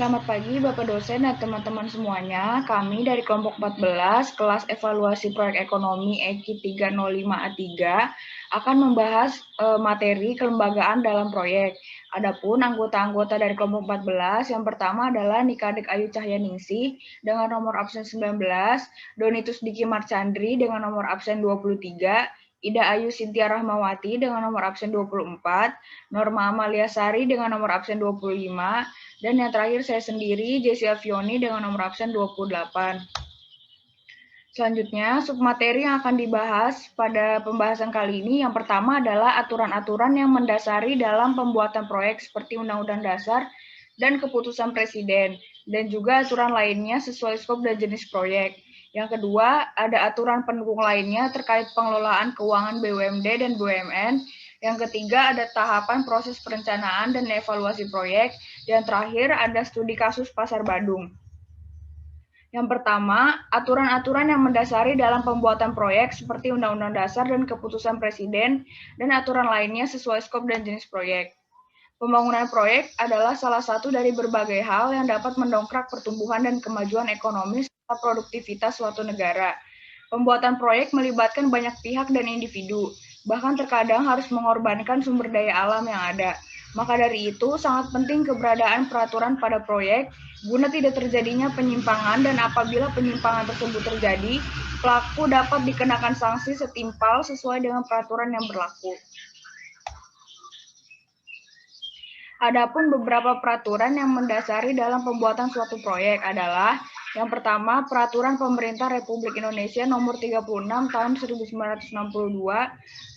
Selamat pagi Bapak dosen dan teman-teman semuanya. Kami dari kelompok 14, kelas evaluasi proyek ekonomi EKI 305A3 akan membahas materi kelembagaan dalam proyek. Adapun anggota-anggota dari kelompok 14, yang pertama adalah Nikadek Ayu Cahyaningsih dengan nomor absen 19, Donitus Diki Marchandri dengan nomor absen 23, Ida Ayu Sintia Rahmawati dengan nomor absen 24, Norma Amalia Sari dengan nomor absen 25, dan yang terakhir saya sendiri, Jessi Avioni dengan nomor absen 28. Selanjutnya, submateri yang akan dibahas pada pembahasan kali ini yang pertama adalah aturan-aturan yang mendasari dalam pembuatan proyek seperti Undang-Undang Dasar dan Keputusan Presiden, dan juga aturan lainnya sesuai skop dan jenis proyek. Yang kedua, ada aturan pendukung lainnya terkait pengelolaan keuangan BUMD dan BUMN. Yang ketiga, ada tahapan proses perencanaan dan evaluasi proyek. Yang terakhir, ada studi kasus Pasar Badung. Yang pertama, aturan-aturan yang mendasari dalam pembuatan proyek seperti Undang-Undang Dasar dan Keputusan Presiden dan aturan lainnya sesuai skop dan jenis proyek. Pembangunan proyek adalah salah satu dari berbagai hal yang dapat mendongkrak pertumbuhan dan kemajuan ekonomi serta produktivitas suatu negara. Pembuatan proyek melibatkan banyak pihak dan individu, bahkan terkadang harus mengorbankan sumber daya alam yang ada. Maka dari itu, sangat penting keberadaan peraturan pada proyek guna tidak terjadinya penyimpangan, dan apabila penyimpangan tersebut terjadi, pelaku dapat dikenakan sanksi setimpal sesuai dengan peraturan yang berlaku. Adapun beberapa peraturan yang mendasari dalam pembuatan suatu proyek adalah yang pertama, Peraturan Pemerintah Republik Indonesia Nomor 36 Tahun 1962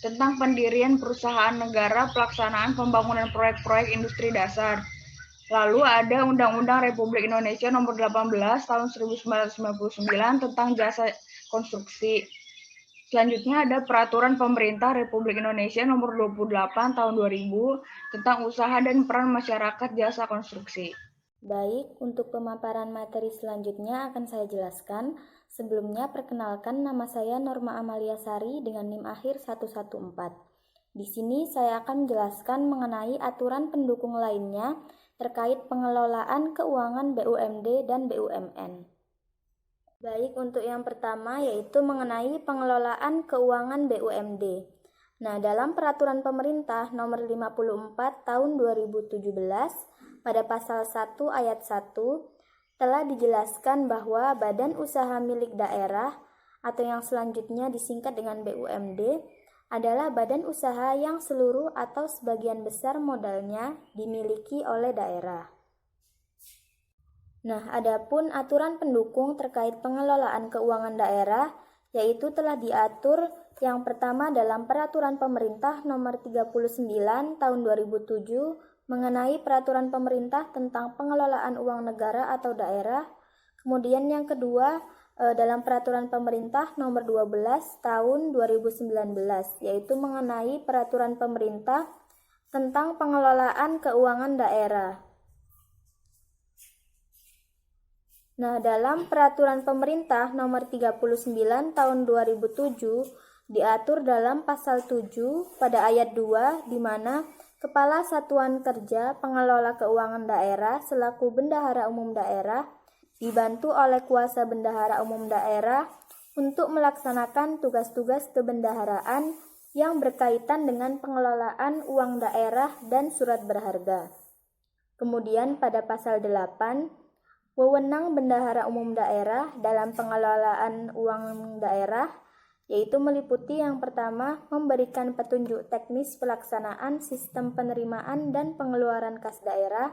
tentang pendirian perusahaan negara pelaksanaan pembangunan proyek-proyek industri dasar. Lalu ada Undang-Undang Republik Indonesia Nomor 18 Tahun 1999 tentang jasa konstruksi. Selanjutnya ada Peraturan Pemerintah Republik Indonesia Nomor 28 Tahun 2000 tentang usaha dan peran masyarakat jasa konstruksi. Baik, untuk pemaparan materi selanjutnya akan saya jelaskan. Sebelumnya, perkenalkan nama saya Norma Amalia Sari dengan NIM akhir 114. Di sini saya akan menjelaskan mengenai aturan pendukung lainnya terkait pengelolaan keuangan BUMD dan BUMN. Baik, untuk yang pertama yaitu mengenai pengelolaan keuangan BUMD. Nah, dalam Peraturan Pemerintah Nomor 54 Tahun 2017 pada pasal 1 ayat 1 telah dijelaskan bahwa badan usaha milik daerah atau yang selanjutnya disingkat dengan BUMD adalah badan usaha yang seluruh atau sebagian besar modalnya dimiliki oleh daerah. Nah, adapun aturan pendukung terkait pengelolaan keuangan daerah yaitu telah diatur yang pertama dalam Peraturan Pemerintah Nomor 39 Tahun 2007 mengenai peraturan pemerintah tentang pengelolaan uang negara atau daerah. Kemudian yang kedua dalam Peraturan Pemerintah Nomor 12 Tahun 2019 yaitu mengenai peraturan pemerintah tentang pengelolaan keuangan daerah. Nah, dalam Peraturan Pemerintah Nomor 39 Tahun 2007 diatur dalam pasal 7 pada ayat 2 di mana Kepala Satuan Kerja Pengelola Keuangan Daerah selaku Bendahara Umum Daerah dibantu oleh Kuasa Bendahara Umum Daerah untuk melaksanakan tugas-tugas kebendaharaan yang berkaitan dengan pengelolaan uang daerah dan surat berharga. Kemudian pada pasal 8, wewenang Bendahara Umum Daerah dalam pengelolaan uang daerah yaitu meliputi yang pertama memberikan petunjuk teknis pelaksanaan sistem penerimaan dan pengeluaran kas daerah,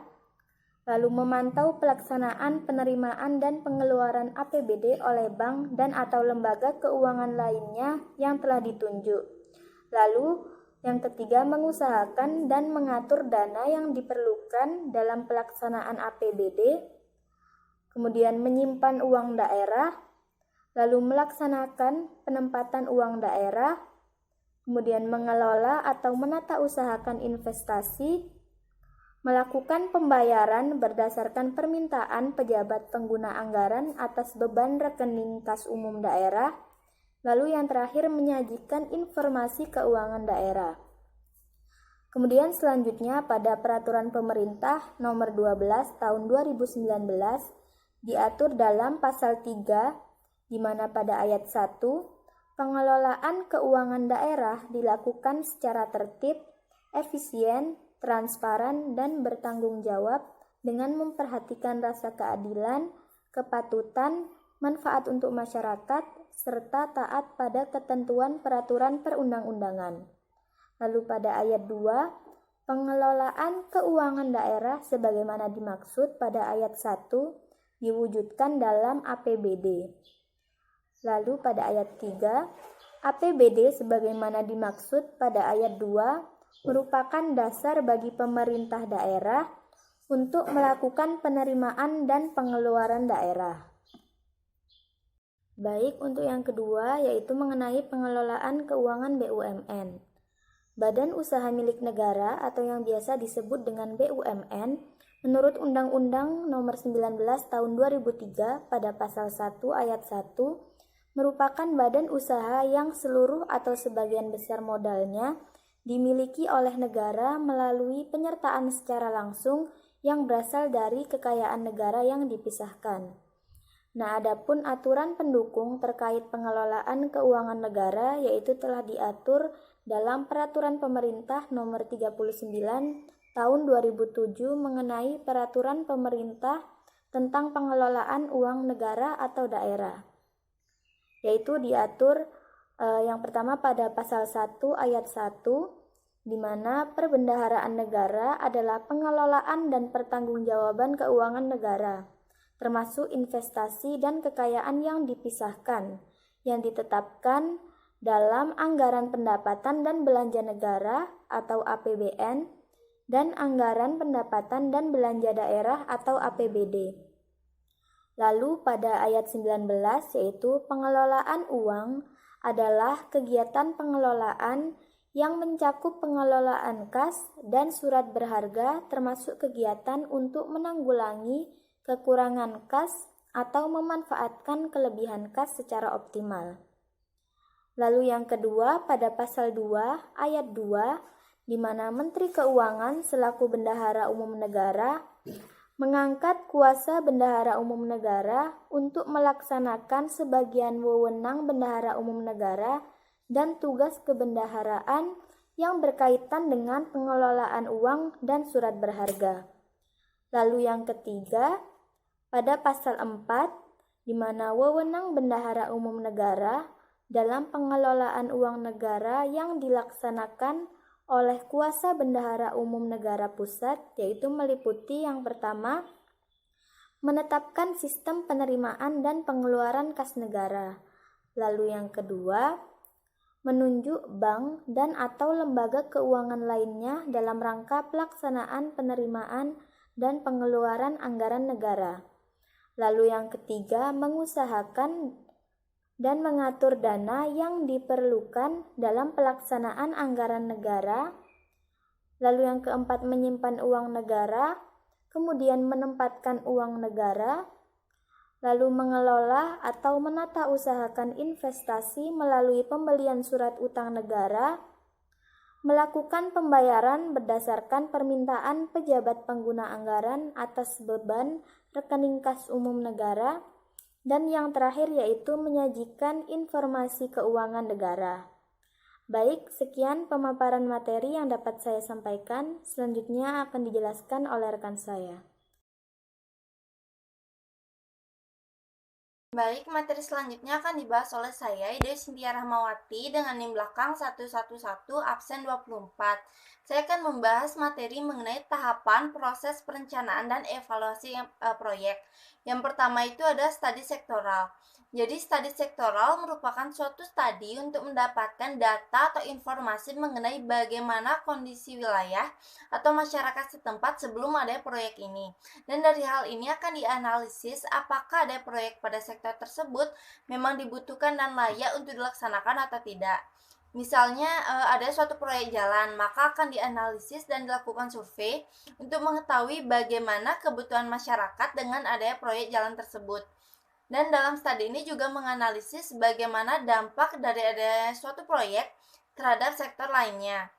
lalu memantau pelaksanaan penerimaan dan pengeluaran APBD oleh bank dan atau lembaga keuangan lainnya yang telah ditunjuk. Lalu yang ketiga mengusahakan dan mengatur dana yang diperlukan dalam pelaksanaan APBD, kemudian menyimpan uang daerah, lalu melaksanakan penempatan uang daerah, kemudian mengelola atau menata usahakan investasi, melakukan pembayaran berdasarkan permintaan pejabat pengguna anggaran atas beban rekening kas umum daerah, lalu yang terakhir menyajikan informasi keuangan daerah. Kemudian selanjutnya pada Peraturan Pemerintah Nomor 12 Tahun 2019 diatur dalam pasal 3 di mana pada ayat 1 pengelolaan keuangan daerah dilakukan secara tertib, efisien, transparan, dan bertanggung jawab dengan memperhatikan rasa keadilan, kepatutan, manfaat untuk masyarakat, serta taat pada ketentuan peraturan perundang-undangan. Lalu pada ayat 2, pengelolaan keuangan daerah sebagaimana dimaksud pada ayat 1 diwujudkan dalam APBD. Lalu pada ayat 3, APBD sebagaimana dimaksud pada ayat 2 merupakan dasar bagi pemerintah daerah untuk melakukan penerimaan dan pengeluaran daerah. Baik, untuk yang kedua yaitu mengenai pengelolaan keuangan BUMN. Badan Usaha Milik Negara atau yang biasa disebut dengan BUMN, menurut Undang-Undang Nomor 19 Tahun 2003 pada pasal 1 ayat 1, merupakan badan usaha yang seluruh atau sebagian besar modalnya dimiliki oleh negara melalui penyertaan secara langsung yang berasal dari kekayaan negara yang dipisahkan. Nah, adapun aturan pendukung terkait pengelolaan keuangan negara yaitu telah diatur dalam Peraturan Pemerintah Nomor 39 Tahun 2007 mengenai Peraturan Pemerintah tentang pengelolaan uang negara atau daerah. Yaitu diatur yang pertama pada pasal 1 ayat 1 di mana perbendaharaan negara adalah pengelolaan dan pertanggungjawaban keuangan negara, termasuk investasi dan kekayaan yang dipisahkan, yang ditetapkan dalam anggaran pendapatan dan belanja negara atau APBN dan anggaran pendapatan dan belanja daerah atau APBD. Lalu pada ayat 19 yaitu pengelolaan uang adalah kegiatan pengelolaan yang mencakup pengelolaan kas dan surat berharga termasuk kegiatan untuk menanggulangi kekurangan kas atau memanfaatkan kelebihan kas secara optimal. Lalu yang kedua pada pasal 2 ayat 2 di mana Menteri Keuangan selaku Bendahara Umum Negara mengangkat kuasa Bendahara Umum Negara untuk melaksanakan sebagian wewenang Bendahara Umum Negara dan tugas kebendaharaan yang berkaitan dengan pengelolaan uang dan surat berharga. Lalu yang ketiga, pada pasal 4, di mana wewenang Bendahara Umum Negara dalam pengelolaan uang negara yang dilaksanakan oleh kuasa Bendahara Umum Negara Pusat, yaitu meliputi yang pertama, menetapkan sistem penerimaan dan pengeluaran kas negara. Lalu yang kedua, menunjuk bank dan atau lembaga keuangan lainnya dalam rangka pelaksanaan penerimaan dan pengeluaran anggaran negara. Lalu yang ketiga, mengusahakan dan mengatur dana yang diperlukan dalam pelaksanaan anggaran negara. Lalu yang keempat, menyimpan uang negara, kemudian menempatkan uang negara, lalu mengelola atau menata usahakan investasi melalui pembelian surat utang negara, melakukan pembayaran berdasarkan permintaan pejabat pengguna anggaran atas beban rekening kas umum negara, dan yang terakhir yaitu menyajikan informasi keuangan negara. Baik, sekian pemaparan materi yang dapat saya sampaikan. Selanjutnya akan dijelaskan oleh rekan saya. Baik, materi selanjutnya akan dibahas oleh saya, Ide Cynthia Rahmawati, dengan NIM belakang 111 absen 24. Saya akan membahas materi mengenai tahapan proses perencanaan dan evaluasi proyek. Yang pertama itu ada studi sektoral. Jadi studi sektoral merupakan suatu studi untuk mendapatkan data atau informasi mengenai bagaimana kondisi wilayah atau masyarakat setempat sebelum ada proyek ini. Dan dari hal ini akan dianalisis apakah ada proyek pada sektor tersebut memang dibutuhkan dan layak untuk dilaksanakan atau tidak. Misalnya ada suatu proyek jalan, maka akan dianalisis dan dilakukan survei untuk mengetahui bagaimana kebutuhan masyarakat dengan adanya proyek jalan tersebut. Dan dalam studi ini juga menganalisis bagaimana dampak dari adanya suatu proyek terhadap sektor lainnya.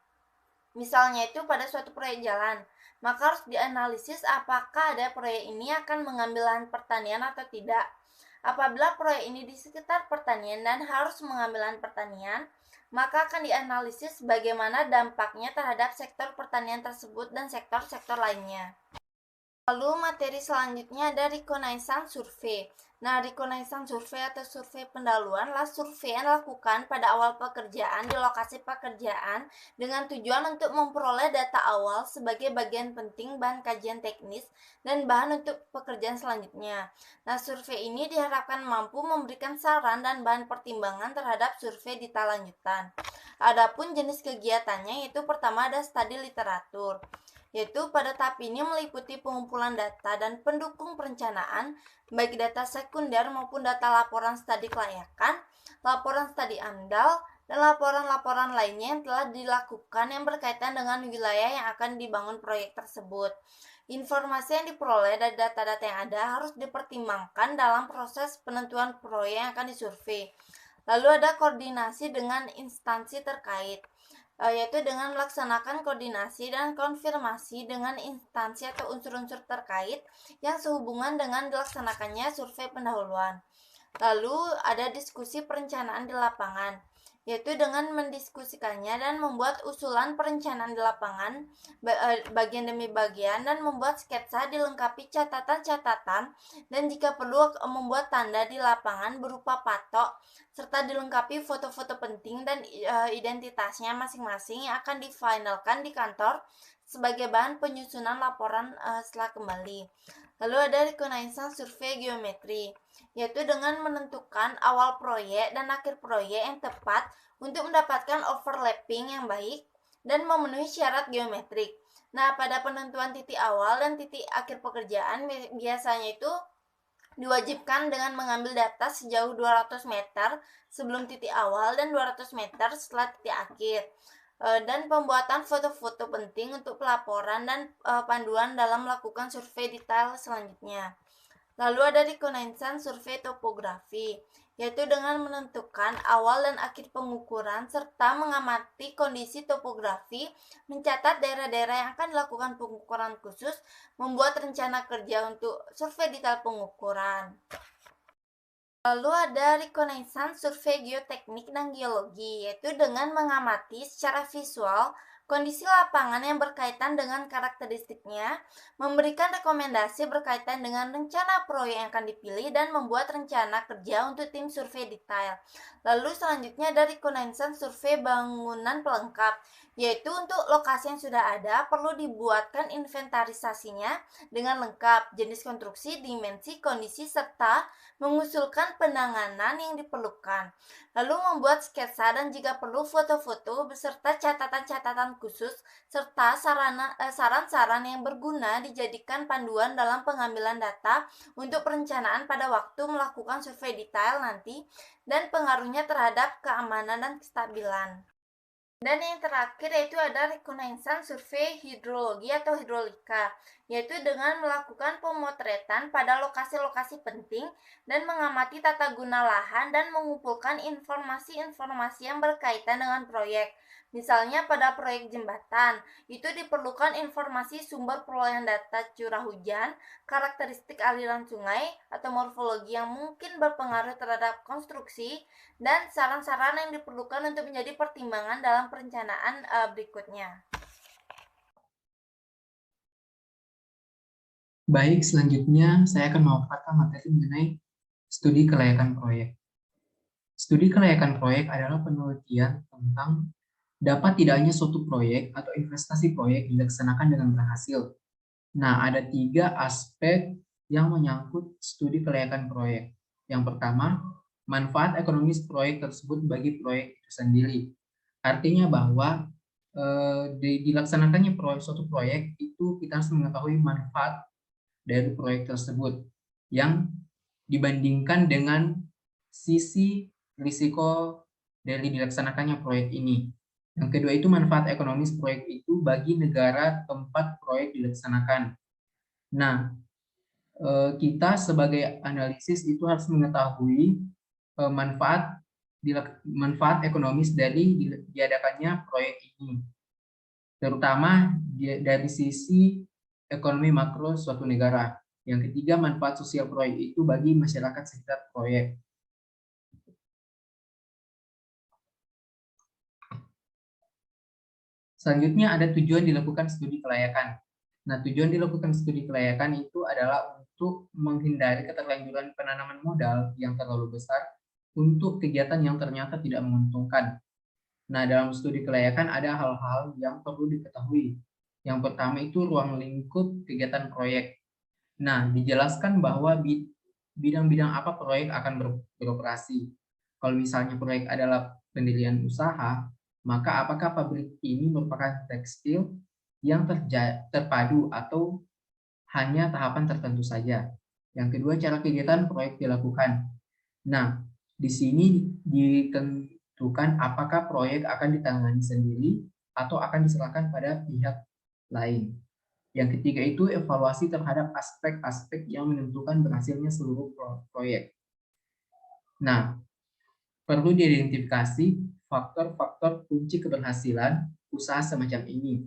Misalnya itu pada suatu proyek jalan, maka harus dianalisis apakah ada proyek ini akan mengambil lahan pertanian atau tidak. Apabila proyek ini di sekitar pertanian dan harus mengambil lahan pertanian, maka akan dianalisis bagaimana dampaknya terhadap sektor pertanian tersebut dan sektor-sektor lainnya. Lalu materi selanjutnya ada reconnaissance survey. Nah, reconnaissance survey atau survei pendahuluan adalah survei yang dilakukan pada awal pekerjaan di lokasi pekerjaan dengan tujuan untuk memperoleh data awal sebagai bagian penting bahan kajian teknis dan bahan untuk pekerjaan selanjutnya. Nah, survei ini diharapkan mampu memberikan saran dan bahan pertimbangan terhadap survei di tahap lanjutan. Adapun jenis kegiatannya yaitu pertama ada studi literatur, yaitu pada tahap ini meliputi pengumpulan data dan pendukung perencanaan, baik data sekunder maupun data laporan studi kelayakan, laporan studi AMDAL, dan laporan-laporan lainnya yang telah dilakukan yang berkaitan dengan wilayah yang akan dibangun proyek tersebut. Informasi yang diperoleh dari data-data yang ada harus dipertimbangkan dalam proses penentuan proyek yang akan disurvei. Lalu ada koordinasi dengan instansi terkait, yaitu dengan melaksanakan koordinasi dan konfirmasi dengan instansi atau unsur-unsur terkait yang sehubungan dengan dilaksanakannya survei pendahuluan. Lalu ada diskusi perencanaan di lapangan, yaitu dengan mendiskusikannya dan membuat usulan perencanaan di lapangan bagian demi bagian dan membuat sketsa dilengkapi catatan-catatan dan jika perlu membuat tanda di lapangan berupa patok serta dilengkapi foto-foto penting dan identitasnya masing-masing yang akan difinalkan di kantor sebagai bahan penyusunan laporan setelah kembali. Lalu ada reconnaissance survei geometri, yaitu dengan menentukan awal proyek dan akhir proyek yang tepat untuk mendapatkan overlapping yang baik dan memenuhi syarat geometrik. Nah, pada penentuan titik awal dan titik akhir pekerjaan biasanya itu diwajibkan dengan mengambil data sejauh 200 meter sebelum titik awal dan 200 meter setelah titik akhir, dan pembuatan foto-foto penting untuk pelaporan dan panduan dalam melakukan survei detail selanjutnya. Lalu ada reconnaissance survei topografi, yaitu dengan menentukan awal dan akhir pengukuran serta mengamati kondisi topografi, mencatat daerah-daerah yang akan dilakukan pengukuran khusus, membuat rencana kerja untuk survei detail pengukuran. Lalu ada reconnaissance survei geoteknik dan geologi, yaitu dengan mengamati secara visual kondisi lapangan yang berkaitan dengan karakteristiknya, memberikan rekomendasi berkaitan dengan rencana proyek yang akan dipilih, dan membuat rencana kerja untuk tim survei detail. Lalu selanjutnya ada reconnaissance survei bangunan pelengkap, yaitu untuk lokasi yang sudah ada perlu dibuatkan inventarisasinya dengan lengkap, jenis konstruksi, dimensi, kondisi, serta mengusulkan penanganan yang diperlukan. Lalu membuat sketsa dan jika perlu foto-foto beserta catatan-catatan khusus serta saran-saran yang berguna dijadikan panduan dalam pengambilan data untuk perencanaan pada waktu melakukan survei detail nanti dan pengaruhnya terhadap keamanan dan kestabilan. Dan yang terakhir yaitu ada reconnaissance survei hidrologi atau hidrolika, yaitu dengan melakukan pemotretan pada lokasi-lokasi penting dan mengamati tata guna lahan dan mengumpulkan informasi-informasi yang berkaitan dengan proyek. Misalnya pada proyek jembatan, itu diperlukan informasi sumber perolehan data curah hujan, karakteristik aliran sungai, atau morfologi yang mungkin berpengaruh terhadap konstruksi, dan saran-saran yang diperlukan untuk menjadi pertimbangan dalam perencanaan berikutnya. Baik, selanjutnya saya akan memaparkan materi mengenai studi kelayakan proyek. Studi kelayakan proyek adalah penelitian tentang dapat tidaknya suatu proyek atau investasi proyek dilaksanakan dengan berhasil. Nah, ada 3 aspek yang menyangkut studi kelayakan proyek. Yang pertama, manfaat ekonomis proyek tersebut bagi proyek itu sendiri. Artinya bahwa dilaksanakannya suatu proyek itu kita harus mengetahui manfaat dari proyek tersebut yang dibandingkan dengan sisi risiko dari dilaksanakannya proyek ini. Yang kedua itu manfaat ekonomis proyek itu bagi negara tempat proyek dilaksanakan. Nah, kita sebagai analisis itu harus mengetahui manfaat ekonomis dari diadakannya proyek ini. terutama dari sisi ekonomi makro suatu negara. Yang ketiga, manfaat sosial proyek itu bagi masyarakat sekitar proyek. Selanjutnya ada tujuan dilakukan studi kelayakan. Nah, tujuan dilakukan studi kelayakan itu adalah untuk menghindari keterlanjuran penanaman modal yang terlalu besar untuk kegiatan yang ternyata tidak menguntungkan. Nah, dalam studi kelayakan ada hal-hal yang perlu diketahui. Yang pertama itu ruang lingkup kegiatan proyek. Nah, dijelaskan bahwa bidang-bidang apa proyek akan beroperasi. Kalau misalnya proyek adalah pendirian usaha, maka apakah pabrik ini merupakan tekstil yang terpadu atau hanya tahapan tertentu saja. Yang kedua, cara kegiatan proyek dilakukan. Nah, di sini ditentukan apakah proyek akan ditangani sendiri atau akan diserahkan pada pihak lain. Yang ketiga itu evaluasi terhadap aspek-aspek yang menentukan berhasilnya seluruh proyek. Nah, perlu diidentifikasi faktor-faktor kunci keberhasilan usaha semacam ini.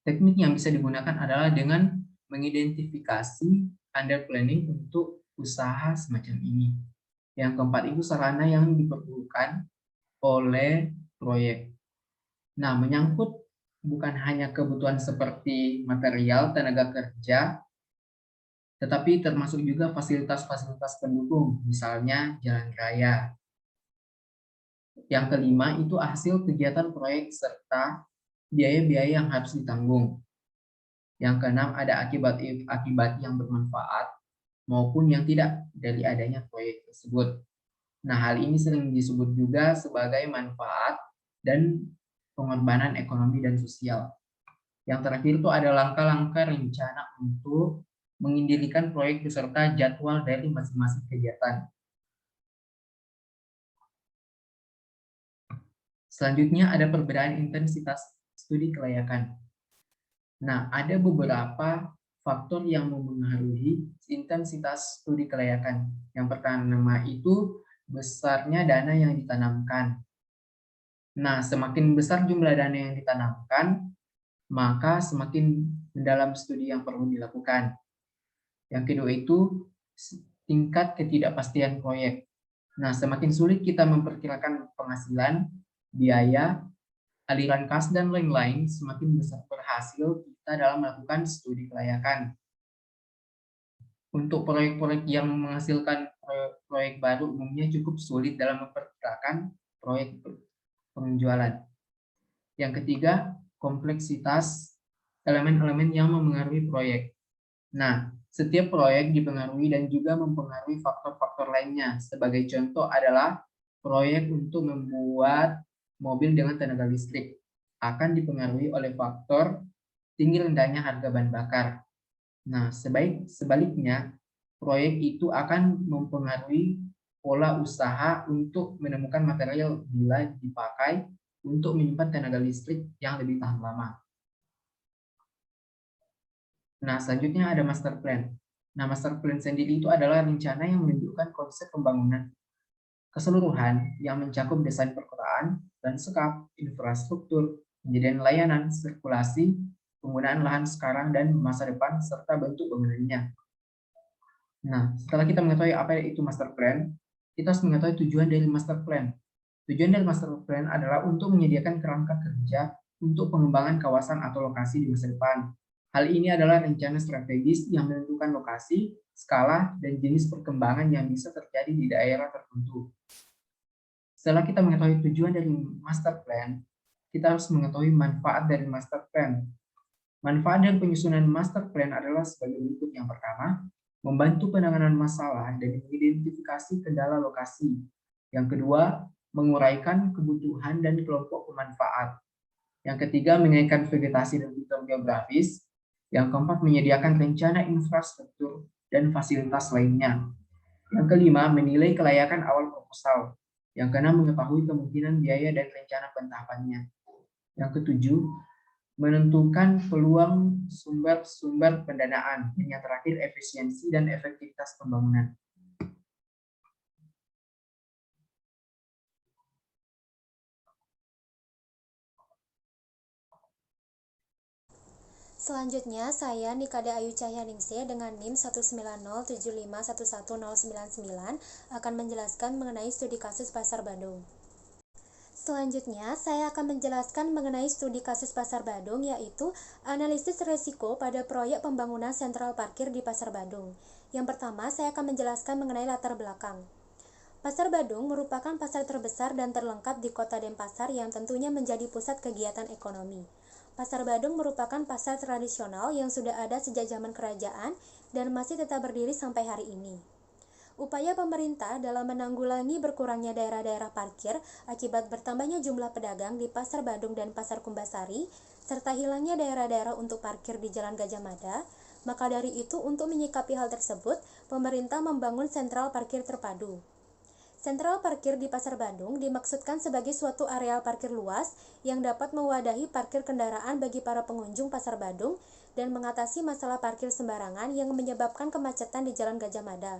Teknik yang bisa digunakan adalah dengan mengidentifikasi under planning untuk usaha semacam ini. Yang keempat itu sarana yang diperlukan oleh proyek. Nah, menyangkut bukan hanya kebutuhan seperti material, tenaga kerja, tetapi termasuk juga fasilitas-fasilitas pendukung, misalnya jalan raya. Yang kelima itu hasil kegiatan proyek serta biaya-biaya yang harus ditanggung. Yang keenam ada akibat yang bermanfaat maupun yang tidak dari adanya proyek tersebut. Nah, hal ini sering disebut juga sebagai manfaat dan pengorbanan ekonomi dan sosial. Yang terakhir itu ada langkah-langkah rencana untuk mengindirikan proyek beserta jadwal dari masing-masing kegiatan. Selanjutnya ada perbedaan intensitas studi kelayakan. Nah, ada beberapa faktor yang mempengaruhi intensitas studi kelayakan. Yang pertama itu besarnya dana yang ditanamkan. Nah, semakin besar jumlah dana yang ditanamkan, maka semakin mendalam studi yang perlu dilakukan. Yang kedua itu tingkat ketidakpastian proyek. Nah, semakin sulit kita memperkirakan penghasilan, biaya, aliran kas, dan lain-lain, semakin besar berhasil kita dalam melakukan studi kelayakan. Untuk proyek-proyek yang menghasilkan proyek baru umumnya cukup sulit dalam memperkirakan proyek penjualan. Yang ketiga, kompleksitas elemen-elemen yang mempengaruhi proyek. Nah, setiap proyek dipengaruhi dan juga mempengaruhi faktor-faktor lainnya. Sebagai contoh adalah proyek untuk membuat mobil dengan tenaga listrik akan dipengaruhi oleh faktor tinggi rendahnya harga bahan bakar. Nah, sebaliknya, proyek itu akan mempengaruhi pola usaha untuk menemukan material bila dipakai untuk menyimpan tenaga listrik yang lebih tahan lama. Nah, selanjutnya ada master plan. Nah, master plan sendiri itu adalah rencana yang menunjukkan konsep pembangunan keseluruhan yang mencakup desain perkotaan, lanskap, infrastruktur, penyediaan layanan, sirkulasi, penggunaan lahan sekarang dan masa depan, serta bentuk bangunannya. Nah, setelah kita mengetahui apa itu master plan, kita harus mengetahui tujuan dari master plan. Tujuan dari master plan adalah untuk menyediakan kerangka kerja untuk pengembangan kawasan atau lokasi di masa depan. Hal ini adalah rencana strategis yang menentukan lokasi, skala, dan jenis perkembangan yang bisa terjadi di daerah tertentu. Setelah kita mengetahui tujuan dari master plan, kita harus mengetahui manfaat dari master plan. Manfaat dari penyusunan master plan adalah sebagai berikut. Yang pertama, membantu penanganan masalah dan mengidentifikasi kendala lokasi. Yang kedua, menguraikan kebutuhan dan kelompok pemanfaat. Yang ketiga, mengaitkan vegetasi dan fitur geografis. Yang keempat, menyediakan rencana infrastruktur dan fasilitas lainnya. Yang kelima, menilai kelayakan awal proposal. Yang keenam, mengetahui kemungkinan biaya dan rencana pentahapannya. Yang ketujuh, menentukan peluang sumber-sumber pendanaan. Dan yang terakhir, efisiensi dan efektivitas pembangunan. Selanjutnya, saya Nikade Ayu Cahyaningsih dengan NIM 19075111099 akan menjelaskan mengenai studi kasus Pasar Badung. Selanjutnya, saya akan menjelaskan mengenai studi kasus Pasar Badung, yaitu analisis risiko pada proyek pembangunan sentral parkir di Pasar Badung. Yang pertama, saya akan menjelaskan mengenai latar belakang. Pasar Badung merupakan pasar terbesar dan terlengkap di kota Denpasar yang tentunya menjadi pusat kegiatan ekonomi. Pasar Badung merupakan pasar tradisional yang sudah ada sejak zaman kerajaan dan masih tetap berdiri sampai hari ini. Upaya pemerintah dalam menanggulangi berkurangnya daerah-daerah parkir akibat bertambahnya jumlah pedagang di Pasar Badung dan Pasar Kumbasari, serta hilangnya daerah-daerah untuk parkir di Jalan Gajah Mada, maka dari itu untuk menyikapi hal tersebut, pemerintah membangun sentral parkir terpadu. Sentral parkir di Pasar Badung dimaksudkan sebagai suatu areal parkir luas yang dapat mewadahi parkir kendaraan bagi para pengunjung Pasar Badung dan mengatasi masalah parkir sembarangan yang menyebabkan kemacetan di Jalan Gajah Mada.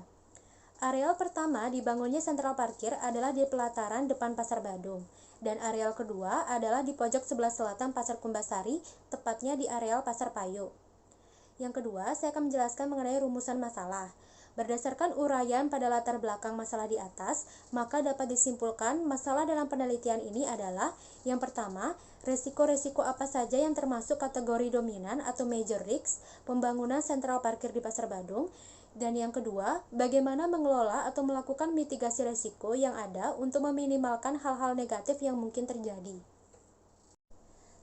Areal pertama dibangunnya sentral parkir adalah di pelataran depan Pasar Badung, dan areal kedua adalah di pojok sebelah selatan Pasar Kumbasari, tepatnya di areal Pasar Payo. Yang kedua, saya akan menjelaskan mengenai rumusan masalah. Berdasarkan uraian pada latar belakang masalah di atas, maka dapat disimpulkan masalah dalam penelitian ini adalah yang pertama, resiko-resiko apa saja yang termasuk kategori dominan atau major risks pembangunan sentral parkir di Pasar Badung, dan yang kedua, bagaimana mengelola atau melakukan mitigasi resiko yang ada untuk meminimalkan hal-hal negatif yang mungkin terjadi.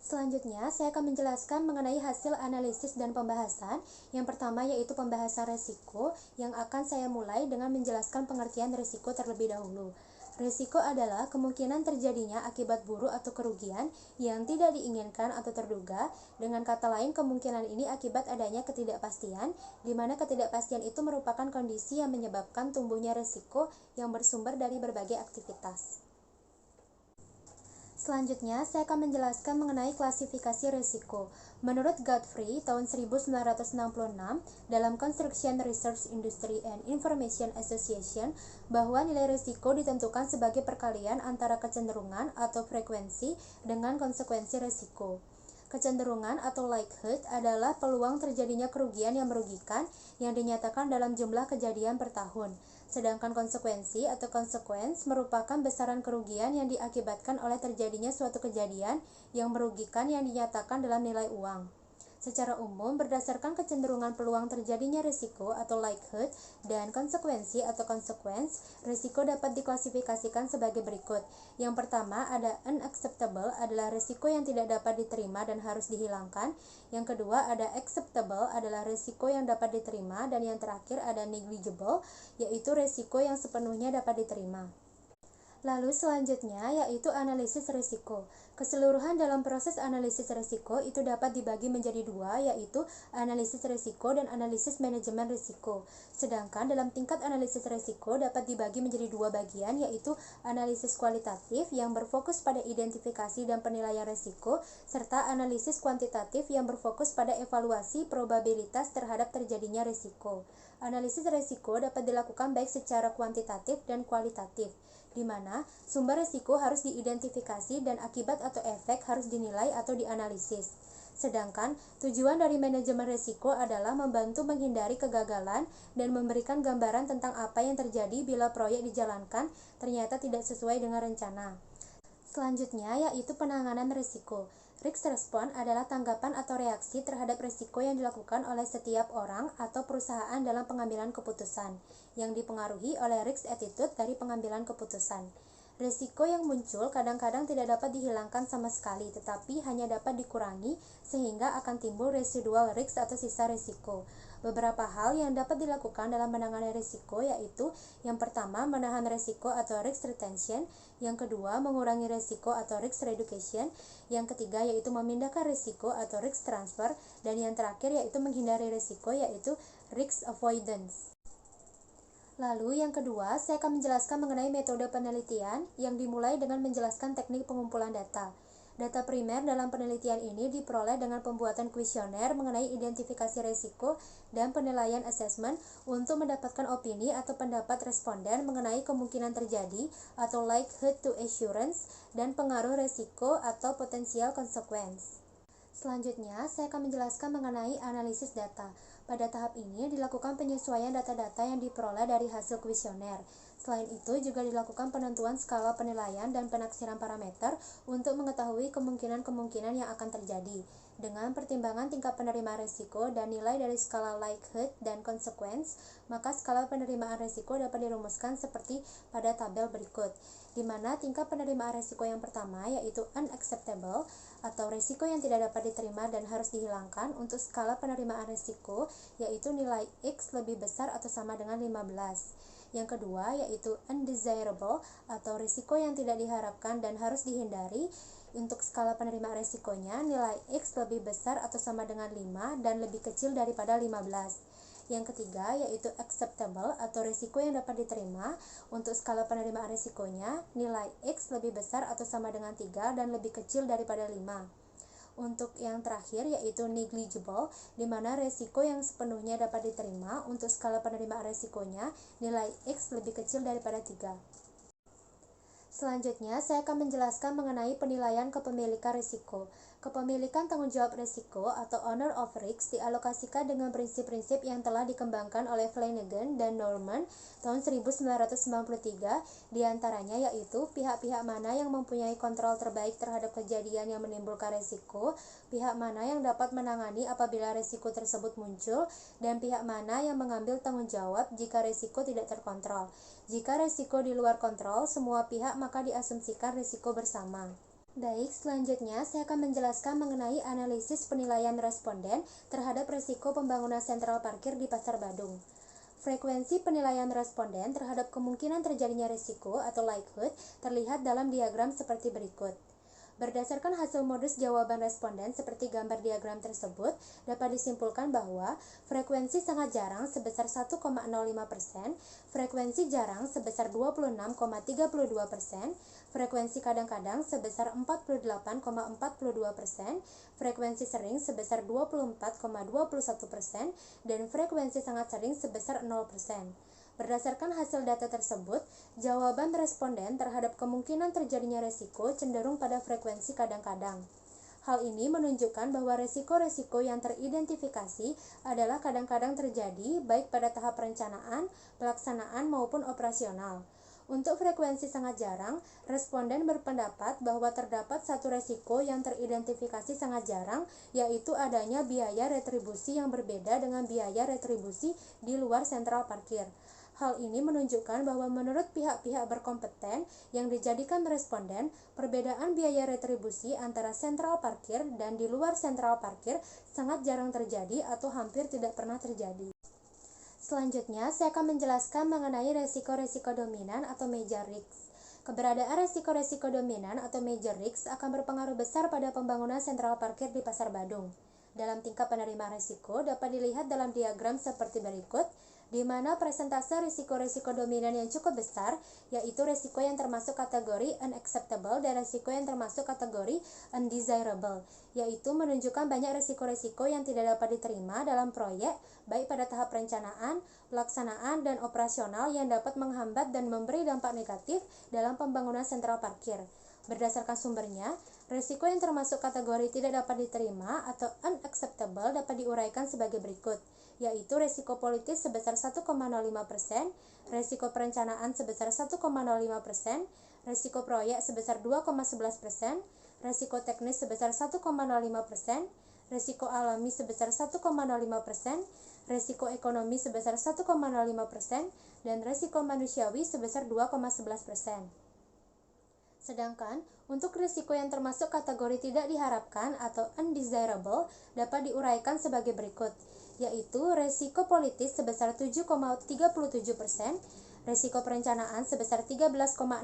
Selanjutnya, saya akan menjelaskan mengenai hasil analisis dan pembahasan. Yang pertama yaitu pembahasan resiko, yang akan saya mulai dengan menjelaskan pengertian resiko terlebih dahulu. Resiko adalah kemungkinan terjadinya akibat buruk atau kerugian yang tidak diinginkan atau terduga. Dengan kata lain, kemungkinan ini akibat adanya ketidakpastian, di mana ketidakpastian itu merupakan kondisi yang menyebabkan tumbuhnya resiko yang bersumber dari berbagai aktivitas. Selanjutnya, saya akan menjelaskan mengenai klasifikasi risiko. Menurut Godfrey, tahun 1966, dalam Construction Research Industry and Information Association, bahwa nilai risiko ditentukan sebagai perkalian antara kecenderungan atau frekuensi dengan konsekuensi risiko. Kecenderungan atau likelihood adalah peluang terjadinya kerugian yang merugikan yang dinyatakan dalam jumlah kejadian per tahun. Sedangkan konsekuensi atau consequence merupakan besaran kerugian yang diakibatkan oleh terjadinya suatu kejadian yang merugikan yang dinyatakan dalam nilai uang. Secara umum, berdasarkan kecenderungan peluang terjadinya risiko atau likelihood dan konsekuensi atau consequence, risiko dapat diklasifikasikan sebagai berikut. Yang pertama ada unacceptable, adalah risiko yang tidak dapat diterima dan harus dihilangkan. Yang kedua ada acceptable, adalah risiko yang dapat diterima. Dan yang terakhir ada negligible, yaitu risiko yang sepenuhnya dapat diterima. Lalu selanjutnya yaitu analisis risiko. Keseluruhan dalam proses analisis risiko itu dapat dibagi menjadi dua, yaitu analisis risiko dan analisis manajemen risiko. Sedangkan dalam tingkat analisis risiko dapat dibagi menjadi dua bagian, yaitu analisis kualitatif yang berfokus pada identifikasi dan penilaian risiko, serta analisis kuantitatif yang berfokus pada evaluasi probabilitas terhadap terjadinya risiko. Analisis risiko dapat dilakukan baik secara kuantitatif dan kualitatif, di mana sumber risiko harus diidentifikasi dan akibat atau efek harus dinilai atau dianalisis. Sedangkan tujuan dari manajemen risiko adalah membantu menghindari kegagalan dan memberikan gambaran tentang apa yang terjadi bila proyek dijalankan ternyata tidak sesuai dengan rencana. Selanjutnya yaitu penanganan risiko. Risk response adalah tanggapan atau reaksi terhadap risiko yang dilakukan oleh setiap orang atau perusahaan dalam pengambilan keputusan, yang dipengaruhi oleh risk attitude dari pengambilan keputusan. Risiko yang muncul kadang-kadang tidak dapat dihilangkan sama sekali, tetapi hanya dapat dikurangi sehingga akan timbul residual risk atau sisa risiko. Beberapa hal yang dapat dilakukan dalam menangani risiko yaitu yang pertama menahan risiko atau risk retention, yang kedua mengurangi risiko atau risk reduction, yang ketiga yaitu memindahkan risiko atau risk transfer, dan yang terakhir yaitu menghindari risiko yaitu risk avoidance. Lalu yang kedua, saya akan menjelaskan mengenai metode penelitian yang dimulai dengan menjelaskan teknik pengumpulan data. Data primer dalam penelitian ini diperoleh dengan pembuatan kuesioner mengenai identifikasi risiko dan penilaian asesmen untuk mendapatkan opini atau pendapat responden mengenai kemungkinan terjadi atau likelihood to assurance dan pengaruh risiko atau potential consequence. Selanjutnya, saya akan menjelaskan mengenai analisis data. Pada tahap ini dilakukan penyesuaian data-data yang diperoleh dari hasil kuesioner. Selain itu, juga dilakukan penentuan skala penilaian dan penaksiran parameter untuk mengetahui kemungkinan-kemungkinan yang akan terjadi. Dengan pertimbangan tingkat penerimaan risiko dan nilai dari skala likelihood dan consequence, maka skala penerimaan risiko dapat dirumuskan seperti pada tabel berikut, di mana tingkat penerimaan risiko yang pertama yaitu unacceptable atau risiko yang tidak dapat diterima dan harus dihilangkan untuk skala penerimaan risiko yaitu nilai X lebih besar atau sama dengan 15. Yang kedua yaitu undesirable atau risiko yang tidak diharapkan dan harus dihindari. Untuk skala penerimaan risikonya nilai X lebih besar atau sama dengan 5 dan lebih kecil daripada 15. Yang ketiga yaitu acceptable atau risiko yang dapat diterima. Untuk skala penerimaan risikonya nilai X lebih besar atau sama dengan 3 dan lebih kecil daripada 5. Untuk yang terakhir yaitu negligible, di mana risiko yang sepenuhnya dapat diterima. Untuk skala penerimaan risikonya nilai X lebih kecil daripada 3. Selanjutnya, saya akan menjelaskan mengenai penilaian kepemilikan risiko. Kepemilikan tanggung jawab risiko atau owner of risk dialokasikan dengan prinsip-prinsip yang telah dikembangkan oleh Flanagan dan Norman tahun 1993, diantaranya yaitu pihak-pihak mana yang mempunyai kontrol terbaik terhadap kejadian yang menimbulkan risiko, pihak mana yang dapat menangani apabila risiko tersebut muncul, dan pihak mana yang mengambil tanggung jawab jika risiko tidak terkontrol. Jika risiko di luar kontrol semua pihak, maka diasumsikan risiko bersama. Baik, selanjutnya saya akan menjelaskan mengenai analisis penilaian responden terhadap risiko pembangunan sentral parkir di Pasar Badung. Frekuensi penilaian responden terhadap kemungkinan terjadinya risiko atau likelihood terlihat dalam diagram seperti berikut. Berdasarkan hasil modus jawaban responden seperti gambar diagram tersebut, dapat disimpulkan bahwa frekuensi sangat jarang sebesar 1,05%, frekuensi jarang sebesar 26,32%, frekuensi kadang-kadang sebesar 48,42%, frekuensi sering sebesar 24,21%, dan frekuensi sangat sering sebesar 0%. Berdasarkan hasil data tersebut, jawaban responden terhadap kemungkinan terjadinya risiko cenderung pada frekuensi kadang-kadang. Hal ini menunjukkan bahwa risiko-risiko yang teridentifikasi adalah kadang-kadang terjadi baik pada tahap perencanaan, pelaksanaan maupun operasional. Untuk frekuensi sangat jarang, responden berpendapat bahwa terdapat satu risiko yang teridentifikasi sangat jarang, yaitu adanya biaya retribusi yang berbeda dengan biaya retribusi di luar sentral parkir. Hal ini menunjukkan bahwa menurut pihak-pihak berkompeten yang dijadikan responden, perbedaan biaya retribusi antara sentral parkir dan di luar sentral parkir sangat jarang terjadi atau hampir tidak pernah terjadi. Selanjutnya, saya akan menjelaskan mengenai resiko-resiko dominan atau major risks. Keberadaan resiko-resiko dominan atau major risks akan berpengaruh besar pada pembangunan sentral parkir di Pasar Badung. Dalam tingkat penerimaan risiko dapat dilihat dalam diagram seperti berikut, di mana presentase risiko-risiko dominan yang cukup besar, yaitu risiko yang termasuk kategori unacceptable dan risiko yang termasuk kategori undesirable, yaitu menunjukkan banyak risiko-risiko yang tidak dapat diterima dalam proyek, baik pada tahap perencanaan, pelaksanaan, dan operasional yang dapat menghambat dan memberi dampak negatif dalam pembangunan sentral parkir. Berdasarkan sumbernya, risiko yang termasuk kategori tidak dapat diterima atau unacceptable dapat diuraikan sebagai berikut, yaitu risiko politis sebesar 1,05%, risiko perencanaan sebesar 1,05%, risiko proyek sebesar 2,11%, risiko teknis sebesar 1,05%, risiko alami sebesar 1,05%, risiko ekonomi sebesar 1,05%, dan risiko manusiawi sebesar 2,11%. Sedangkan, untuk risiko yang termasuk kategori tidak diharapkan atau undesirable dapat diuraikan sebagai berikut, yaitu risiko politis sebesar 7,37%, risiko perencanaan sebesar 13,68%,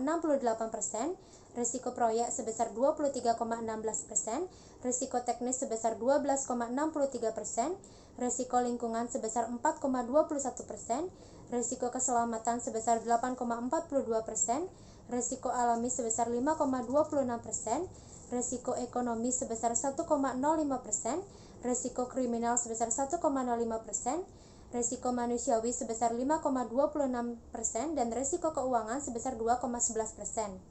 risiko proyek sebesar 23,16%, risiko teknis sebesar 12,63%, risiko lingkungan sebesar 4,21%, risiko keselamatan sebesar 8,42%, risiko alami sebesar 5,26%, risiko ekonomi sebesar 1,05%, risiko kriminal sebesar 1,05%, risiko manusiawi sebesar 5,26%, dan risiko keuangan sebesar 2,11%.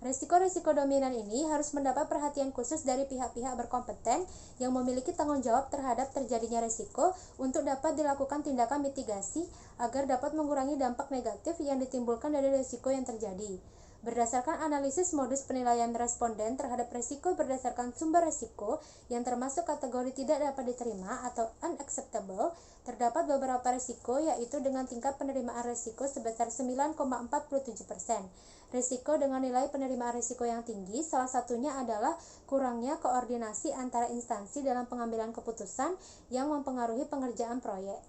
Risiko-risiko dominan ini harus mendapat perhatian khusus dari pihak-pihak berkompeten yang memiliki tanggung jawab terhadap terjadinya risiko untuk dapat dilakukan tindakan mitigasi agar dapat mengurangi dampak negatif yang ditimbulkan dari risiko yang terjadi. Berdasarkan analisis modus penilaian responden terhadap risiko berdasarkan sumber risiko yang termasuk kategori tidak dapat diterima atau unacceptable, terdapat beberapa risiko yaitu dengan tingkat penerimaan risiko sebesar 9,47%. Risiko dengan nilai penerimaan risiko yang tinggi salah satunya adalah kurangnya koordinasi antara instansi dalam pengambilan keputusan yang mempengaruhi pengerjaan proyek.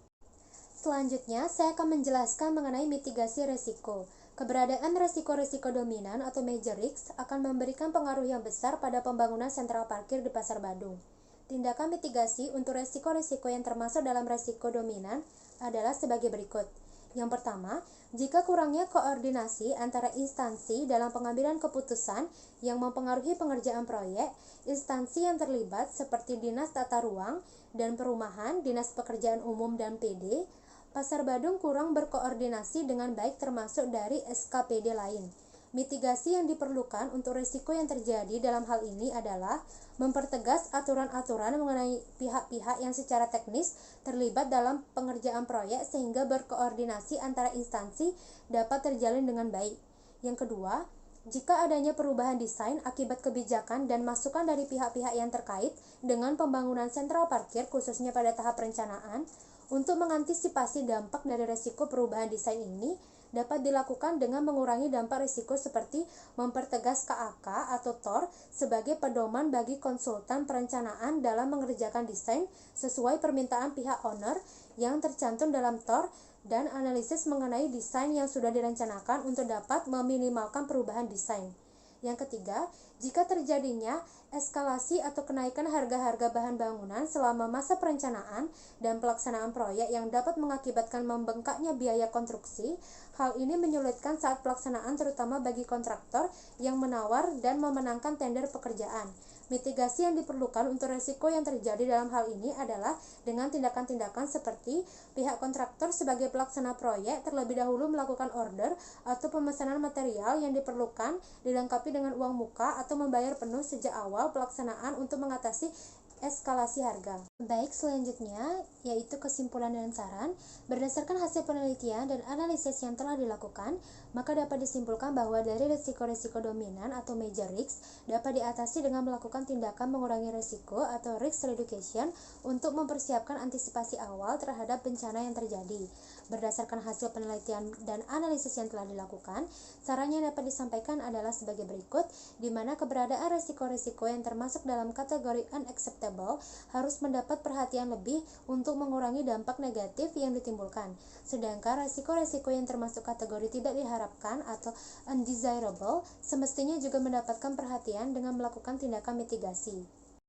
Selanjutnya, saya akan menjelaskan mengenai mitigasi risiko. Keberadaan risiko-risiko dominan atau major risks akan memberikan pengaruh yang besar pada pembangunan sentral parkir di Pasar Badung. Tindakan mitigasi untuk risiko-risiko yang termasuk dalam risiko dominan adalah sebagai berikut. Yang pertama, jika kurangnya koordinasi antara instansi dalam pengambilan keputusan yang mempengaruhi pengerjaan proyek, instansi yang terlibat seperti Dinas Tata Ruang dan Perumahan, Dinas Pekerjaan Umum dan PD, Pasar Badung kurang berkoordinasi dengan baik termasuk dari SKPD lain. Mitigasi yang diperlukan untuk risiko yang terjadi dalam hal ini adalah mempertegas aturan-aturan mengenai pihak-pihak yang secara teknis terlibat dalam pengerjaan proyek sehingga berkoordinasi antara instansi dapat terjalin dengan baik. Yang kedua, jika adanya perubahan desain akibat kebijakan dan masukan dari pihak-pihak yang terkait dengan pembangunan sentral parkir khususnya pada tahap perencanaan, untuk mengantisipasi dampak dari risiko perubahan desain ini dapat dilakukan dengan mengurangi dampak risiko seperti mempertegas KAK atau TOR sebagai pedoman bagi konsultan perencanaan dalam mengerjakan desain sesuai permintaan pihak owner yang tercantum dalam TOR dan analisis mengenai desain yang sudah direncanakan untuk dapat meminimalkan perubahan desain. Yang ketiga, jika terjadinya eskalasi atau kenaikan harga-harga bahan bangunan selama masa perencanaan dan pelaksanaan proyek yang dapat mengakibatkan membengkaknya biaya konstruksi, hal ini menyulitkan saat pelaksanaan terutama bagi kontraktor yang menawar dan memenangkan tender pekerjaan. Mitigasi yang diperlukan untuk risiko yang terjadi dalam hal ini adalah dengan tindakan-tindakan seperti pihak kontraktor sebagai pelaksana proyek terlebih dahulu melakukan order atau pemesanan material yang diperlukan dilengkapi dengan uang muka atau membayar penuh sejak awal pelaksanaan untuk mengatasi eskalasi harga. Baik, selanjutnya yaitu kesimpulan dan saran. Berdasarkan hasil penelitian dan analisis yang telah dilakukan, maka dapat disimpulkan bahwa dari risiko-risiko dominan atau major risks dapat diatasi dengan melakukan tindakan mengurangi risiko atau risk reduction untuk mempersiapkan antisipasi awal terhadap bencana yang terjadi. Berdasarkan hasil penelitian dan analisis yang telah dilakukan, saran yang dapat disampaikan adalah sebagai berikut, di mana keberadaan risiko-risiko yang termasuk dalam kategori unacceptable harus mendapat perhatian lebih untuk mengurangi dampak negatif yang ditimbulkan. Sedangkan risiko-risiko yang termasuk kategori tidak diharapkan atau undesirable semestinya juga mendapatkan perhatian dengan melakukan tindakan mitigasi.